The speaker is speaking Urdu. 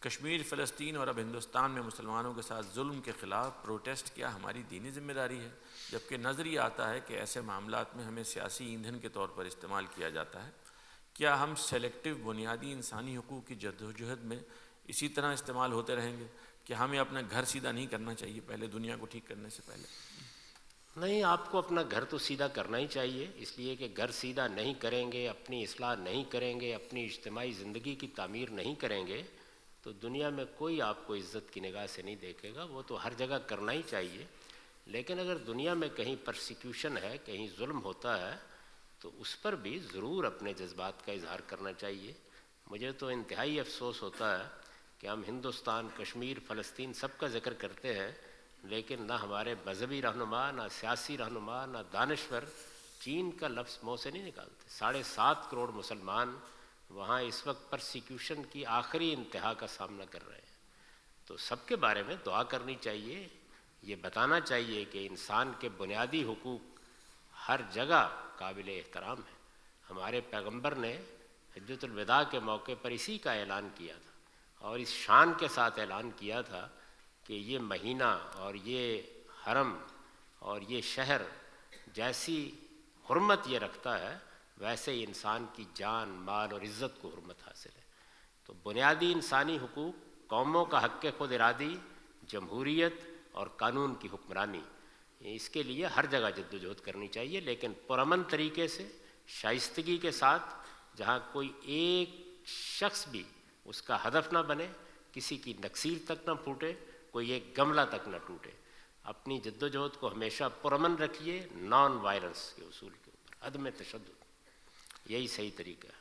کشمیر، فلسطین اور اب ہندوستان میں مسلمانوں کے ساتھ ظلم کے خلاف پروٹیسٹ کیا ہماری دینی ذمہ داری ہے؟ جبکہ نظر یہ آتا ہے کہ ایسے معاملات میں ہمیں سیاسی ایندھن کے طور پر استعمال کیا جاتا ہے۔ کیا ہم سلیکٹو بنیادی انسانی حقوق کی جدوجہد میں اسی طرح استعمال ہوتے رہیں گے کہ ہمیں اپنا گھر سیدھا نہیں کرنا چاہیے پہلے دنیا کو ٹھیک کرنے سے پہلے؟ نہیں، آپ کو اپنا گھر تو سیدھا کرنا ہی چاہیے، اس لیے کہ گھر سیدھا نہیں کریں گے، اپنی اصلاح نہیں کریں گے، اپنی اجتماعی زندگی کی تعمیر نہیں کریں گے تو دنیا میں کوئی آپ کو عزت کی نگاہ سے نہیں دیکھے گا۔ وہ تو ہر جگہ کرنا ہی چاہیے، لیکن اگر دنیا میں کہیں پرسیکیوشن ہے، کہیں ظلم ہوتا ہے تو اس پر بھی ضرور اپنے جذبات کا اظہار کرنا چاہیے۔ مجھے تو انتہائی افسوس ہوتا ہے کہ ہم ہندوستان، کشمیر، فلسطین سب کا ذکر کرتے ہیں، لیکن نہ ہمارے مذہبی رہنما، نہ سیاسی رہنما، نہ دانشور چین کا لفظ منہ سے نہیں نکالتے۔ 7.5 کروڑ مسلمان وہاں اس وقت پرسیکیوشن کی آخری انتہا کا سامنا کر رہے ہیں، تو سب کے بارے میں دعا کرنی چاہیے، یہ بتانا چاہیے کہ انسان کے بنیادی حقوق ہر جگہ قابل احترام ہیں۔ ہمارے پیغمبر نے حجۃ الوداع کے موقع پر اسی کا اعلان کیا تھا، اور اس شان کے ساتھ اعلان کیا تھا کہ یہ مہینہ اور یہ حرم اور یہ شہر جیسی حرمت یہ رکھتا ہے ویسے ہی انسان کی جان، مال اور عزت کو حرمت حاصل ہے۔ تو بنیادی انسانی حقوق، قوموں کا حق خود ارادی، جمہوریت اور قانون کی حکمرانی، اس کے لیے ہر جگہ جدوجہد کرنی چاہیے، لیکن پرامن طریقے سے، شائستگی کے ساتھ، جہاں کوئی ایک شخص بھی اس کا ہدف نہ بنے، کسی کی نکسیر تک نہ پھوٹے، کوئی ایک گملہ تک نہ ٹوٹے۔ اپنی جدوجہد کو ہمیشہ پرامن رکھیے، نان وائلنس کے اصول کے اوپر، عدم تشدد، یہی صحیح طریقہ ہے۔